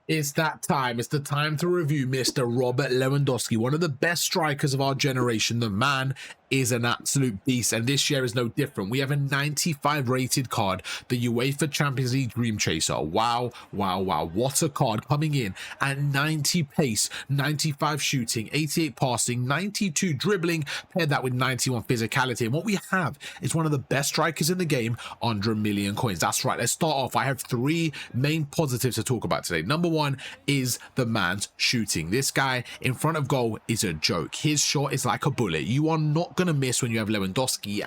It's that time. It's the time to review Mr. Robert Lewandowski, one of the best strikers of our generation. The man is an absolute beast, and this year is no different. We have a 95 rated card, the UEFA Champions League Dreamchaser. Wow, wow, wow. What a card, coming in at 90 pace, 95 shooting, 88 passing, 92 dribbling, paired that with 91 physicality. And what we have is one of the best strikers in the game under 1 million coins. That's right. Let's start off. I have three main positives to talk about today. Number one is the man's shooting. This guy in front of goal is a joke. His shot is like a bullet. You are not going to miss when you have Lewandoski,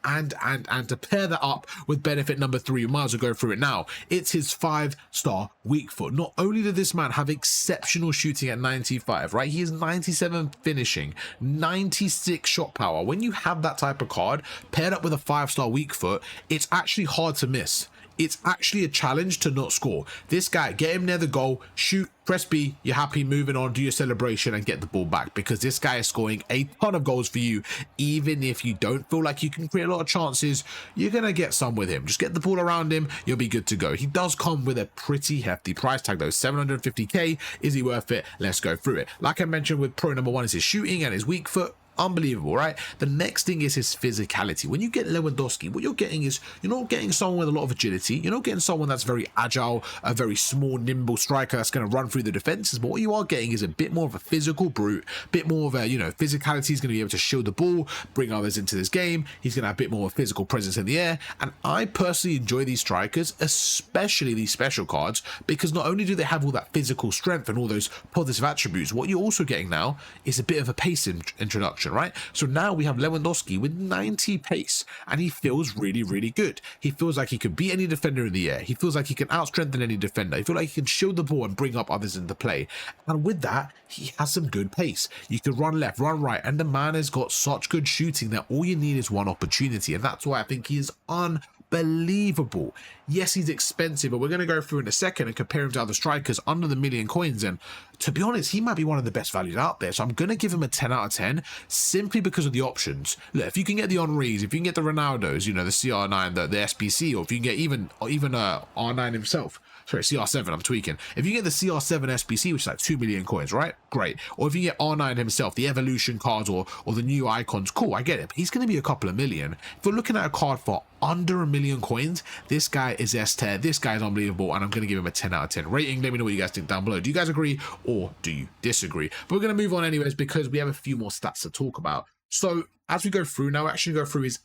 and to pair that up with benefit number three, we might as well go through it now. It's his 5-star weak foot. Not only did this man have exceptional shooting at 95, right? He is 97 finishing, 96 shot power. When you have that type of card paired up with a 5-star weak foot, it's actually hard to miss. It's actually a challenge to not score. This guy, get him near the goal, shoot, press B, you're happy, moving on, do your celebration and get the ball back, because this guy is scoring a ton of goals for you. Even if you don't feel like you can create a lot of chances, you're gonna get some with him. Just get the ball around him, you'll be good to go. He does come with a pretty hefty price tag though, 750k. Is he worth it? Let's go through it. Like I mentioned, with pro number one is his shooting and his weak foot. Unbelievable, right? The next thing is his physicality. When you get Lewandoski, what you're getting is, you're not getting someone with a lot of agility. You're not getting someone that's very agile, a very small, nimble striker that's going to run through the defenses. But what you are getting is a bit more of a physical brute, a bit more of a, physicality. He's going to be able to shield the ball, bring others into this game. He's going to have a bit more of a physical presence in the air. And I personally enjoy these strikers, especially these special cards, because not only do they have all that physical strength and all those positive attributes, what you're also getting now is a bit of a pace introduction. Right, so now we have Lewandoski with 90 pace, and he feels really, really good. He feels like he could beat any defender in the air. He feels like he can out-strengthen any defender. He feels like he can shield the ball and bring up others into play. And with that, he has some good pace. You can run left, run right, and the man has got such good shooting that all you need is one opportunity, and that's why I think he is unbelievable. Yes, he's expensive, but we're going to go through in a second and compare him to other strikers under the 1 million coins, and to be honest, he might be one of the best values out there. So I'm going to give him a 10 out of 10 simply because of the options. Look, if you can get the Henrys, if you can get the Ronaldos, the CR9, the SBC, or if you can get even R9 himself, sorry, CR7, I'm tweaking. If you get the CR7 SBC, which is like 2 million coins, right? Great. Or if you get R9 himself, the evolution cards or the new icons, cool, I get it. But he's going to be a couple of million. If we're looking at a card for under 1 million coins, this guy is S-tier. This guy is unbelievable, and I'm going to give him a 10 out of 10 rating. Let me know what you guys think down below. Do you guys agree or do you disagree? But we're going to move on anyways, because we have a few more stats to talk about. So as we go through now, we're actually go through his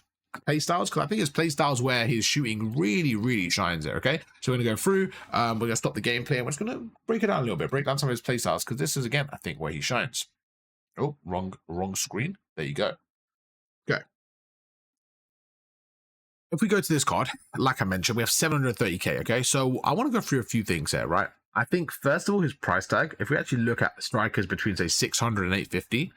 playstyles, because I think his playstyles where his shooting really, really shines there. Okay, so we're going to go through, we're going to stop the gameplay, and we're just going to break it down a little bit, break down some of his playstyles, because this is, again, I think where he shines. Oh, wrong screen. There you go. Okay. If we go to this card, like I mentioned, we have 730k, okay? So I want to go through a few things here, right? I think, first of all, his price tag, if we actually look at strikers between, say, 600 and 850,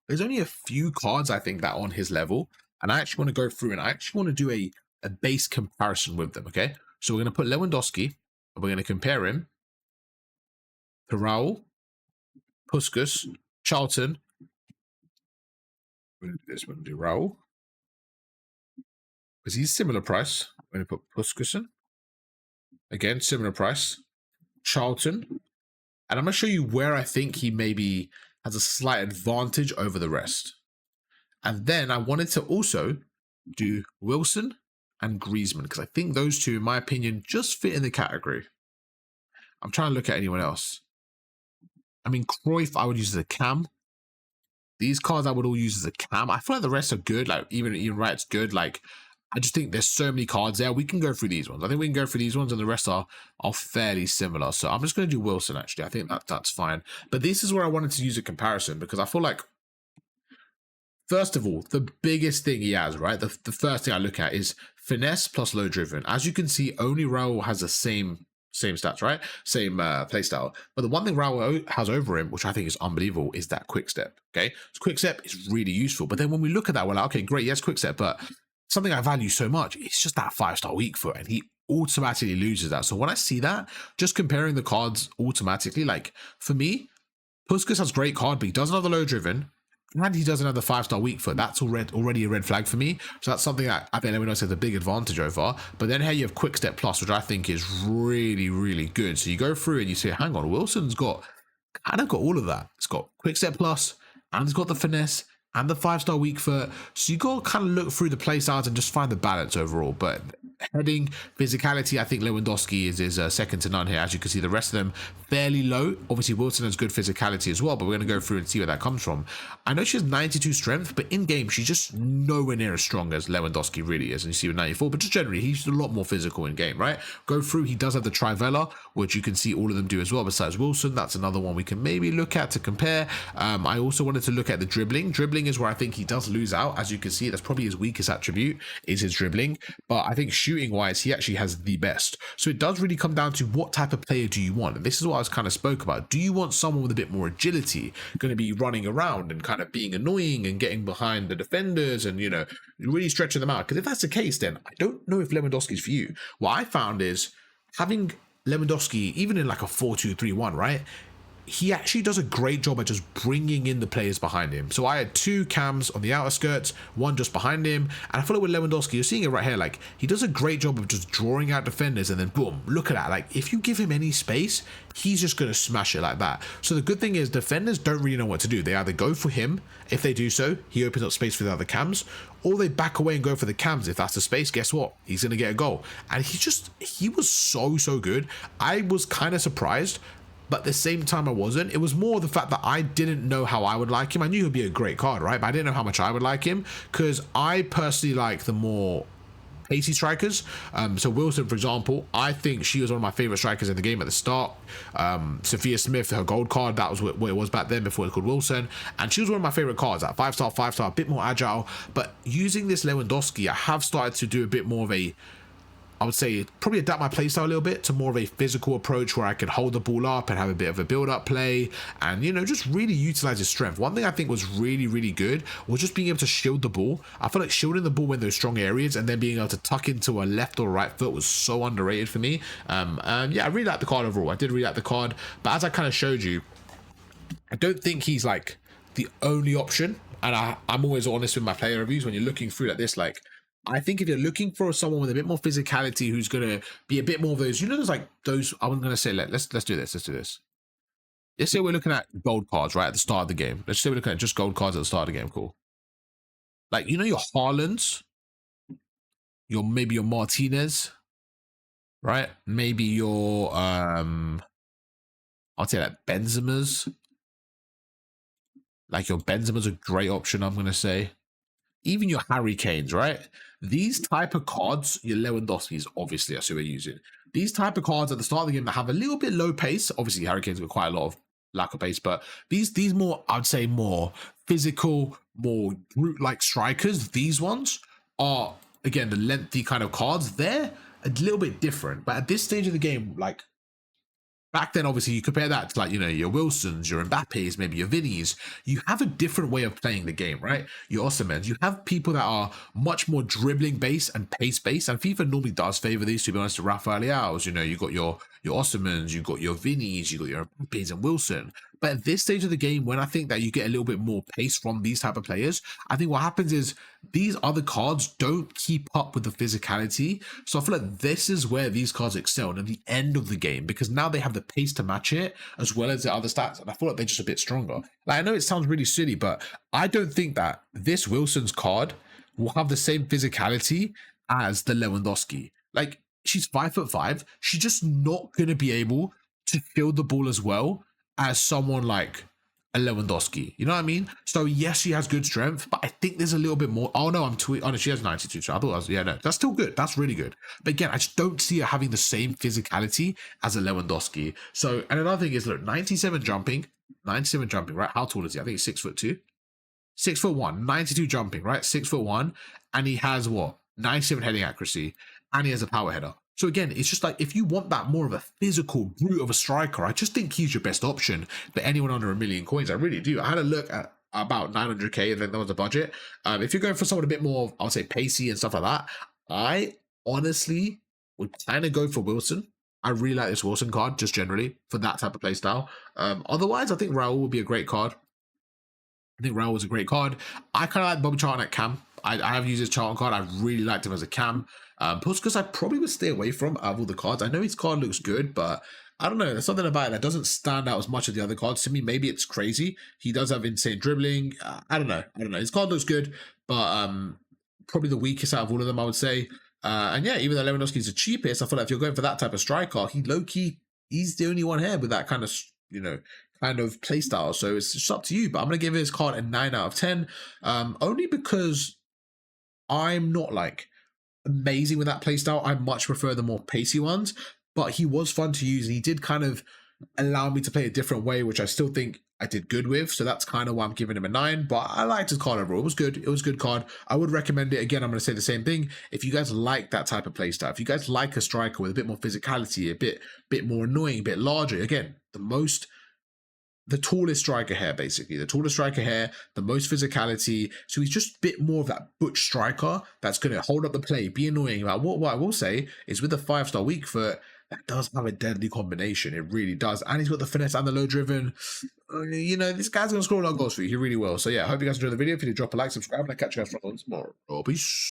there's only a few cards, I think, that are on his level. And I actually want to go through and I actually want to do a base comparison with them, okay? So we're going to put Lewandoski, and we're going to compare him to Raul, Puskas, Charlton. We're going to do this, we're going to do Raul, because he's similar price. I'm going to put Puskasen. Again, similar price. Charlton. And I'm going to show you where I think he maybe has a slight advantage over the rest. And then I wanted to also do Wilson and Griezmann, because I think those two, in my opinion, just fit in the category. I'm trying to look at anyone else. I mean, Cruyff, I would use as a cam. These cards I would all use as a cam. I feel like the rest are good. Like, even Wright's good. Like, I just think there's so many cards there. We can go through these ones. I think we can go through these ones, and the rest are fairly similar. So I'm just going to do Wilson, actually. I think that's fine. But this is where I wanted to use a comparison, because I feel like, first of all, the biggest thing he has, right? The first thing I look at is finesse plus low driven. As you can see, only Raul has the same stats, right? Same playstyle. But the one thing Raul has over him, which I think is unbelievable, is that quick step. Okay, so quick step is really useful. But then when we look at that, we're like, okay, great, yes, quick step, but something I value so much, it's just that 5-star weak foot, and he automatically loses that. So when I see that, just comparing the cards automatically, like, for me, Puskas has great card, but he doesn't have the low driven, and he doesn't have the 5-star weak foot. That's already a red flag for me. So that's something that I think Lewandoski has a big advantage over. But then here you have quick step plus, which I think is really, really good. So you go through and you say, hang on, Wilson's got kind of got all of that. It's got quick step plus, and it's got the finesse and the 5-star weak foot. So you got to kind of look through the play styles and just find the balance overall. But heading, physicality, I think Lewandoski is second to none here. As you can see, the rest of them fairly low. Obviously, Wilson has good physicality as well, but we're going to go through and see where that comes from. I know she has 92 strength, but in game, she's just nowhere near as strong as Lewandoski really is. And you see with 94, but just generally, he's a lot more physical in game, right? Go through, he does have the Trivella, which you can see all of them do as well. Besides Wilson, that's another one we can maybe look at to compare. I also wanted to look at the dribbling. Dribbling is where I think he does lose out. As you can see, that's probably his weakest attribute, is his dribbling. But I think shooting wise, he actually has the best. So it does really come down to what type of player do you want. And this is what I was kind of spoke about. Do you want someone with a bit more agility, going to be running around and kind of being annoying and getting behind the defenders and, you know, really stretching them out? Because if that's the case, then I don't know if Lewandoski's for you. What I found is having Lewandoski, even in like a 4-2-3-1, right? He actually does a great job at just bringing in the players behind him. So I had 2 cams on the outer skirts, 1 just behind him. And I feel like with Lewandoski, you're seeing it right here. Like, he does a great job of just drawing out defenders and then boom, look at that. Like, if you give him any space, he's just going to smash it like that. So the good thing is defenders don't really know what to do. They either go for him. If they do so, he opens up space for the other cams, or they back away and go for the cams. If that's the space, guess what? He's going to get a goal. And he was so good. I was kind of surprised, but at the same time I wasn't. It was more the fact that I didn't know how I would like him. I knew he'd be a great card, right? But I didn't know how much I would like him, because I personally like the more pacey strikers. So Wilson, for example, I think she was one of my favorite strikers in the game at the start. Sophia Smith, her gold card, that was what it was back then before it was called Wilson, and she was one of my favorite cards. At 5-star, a bit more agile. But using this Lewandoski, I have started to do a bit more of a, I would say, probably adapt my playstyle a little bit to more of a physical approach where I can hold the ball up and have a bit of a build-up play and, you know, just really utilize his strength. One thing I think was really good was just being able to shield the ball. I feel like shielding the ball when there's strong areas and then being able to tuck into a left or right foot was so underrated for me. Yeah, I really like the card overall. I did really like the card, but as I kind of showed you, I don't think he's like the only option. And I'm always honest with my player reviews when you're looking through like this. Like, I think if you're looking for someone with a bit more physicality, who's going to be a bit more of those, you know, there's like those, I'm going to say, let's do this. Let's say we're looking at gold cards, right, at the start of the game. Let's say we're looking at just gold cards at the start of the game. Cool. Like, you know, your Haalands, maybe your Martinez, right? Maybe your, I'll say like Benzema's. Like your Benzema's a great option, I'm going to say. Even your Harry Kanes, right? These type of cards, your Lewandowski's obviously that's who we're using. These type of cards at the start of the game that have a little bit low pace. Obviously, Harry Kane's got quite a lot of lack of pace, but these more, I'd say, more physical, more brute-like strikers. These ones are, again, the lengthy kind of cards. They're a little bit different, but at this stage of the game, like, back then, obviously, you compare that to, like, you know, your Wilsons, your Mbappes, maybe your Vinnies. You have a different way of playing the game, right? Your Osimhens. You have people that are much more dribbling based and pace based, and FIFA normally does favor these. To be honest, to Rafael Leao's, you know, you got your Osimhens, you got your Vinnies, you got your Mbappes and Wilson. But at this stage of the game, when I think that you get a little bit more pace from these type of players, I think what happens is these other cards don't keep up with the physicality. So I feel like this is where these cards excel at the end of the game, because now they have the pace to match it as well as the other stats. And I feel like they're just a bit stronger. Like, I know it sounds really silly, but I don't think that this Wilson's card will have the same physicality as the Lewandoski. Like, she's 5'5". She's just not going to be able to field the ball as well as someone like a Lewandoski. You know what I mean? So yes, she has good strength, but I think there's a little bit more. Oh no, oh no, she has 92. So I thought yeah, no, that's still good. That's really good. But again, I just don't see her having the same physicality as a Lewandoski. So, and another thing is, look, 97 jumping, right? How tall is he? I think he's 6'2". 6'1", 92 jumping, right? 6'1", and he has what? 97 heading accuracy, and he has a power header. So again, it's just like, if you want that more of a physical brute of a striker, I just think he's your best option for anyone under 1 million coins. I really do. I had a look at about 900k, and then there was a budget. If you're going for someone a bit more, I would say, pacey and stuff like that, I honestly would kind of go for Wilson. I really like this Wilson card, just generally, for that type of play style. Otherwise, I think Raul would be a great card. I think Raul was a great card. I kind of like Bobby Charlton at cam. I have used his Charlton card. I really liked him as a cam. Plus, because I probably would stay away from out of all the cards. I know his card looks good, but I don't know. There's something about it that doesn't stand out as much as the other cards to me. Maybe it's crazy. He does have insane dribbling. I don't know. I don't know. His card looks good, but probably the weakest out of all of them, I would say. And yeah, even though Lewandoski is the cheapest, I feel like if you're going for that type of striker, he low key, he's the only one here with that kind of, kind of play style. So it's just up to you. But I'm gonna give his card a 9 out of 10, only because I'm not like amazing with that playstyle. I much prefer the more pacey ones, but he was fun to use and he did kind of allow me to play a different way, which I still think I did good with. So that's kind of why I'm giving him a 9, but I liked his card overall. It was good. It was a good card. I would recommend it. Again, I'm going to say the same thing. If you guys like that type of playstyle, if you guys like a striker with a bit more physicality, a bit more annoying, a bit larger, again, the tallest striker here, basically. The tallest striker here, the most physicality. So he's just a bit more of that butch striker that's going to hold up the play, be annoying. Like, what I will say is with the 5-star weak foot, that does have a deadly combination. It really does. And he's got the finesse and the low driven. This guy's going to score a lot of goals for you. He really will. So yeah, I hope you guys enjoyed the video. If you did, drop a like, subscribe, and I'll catch you guys for tomorrow. Peace.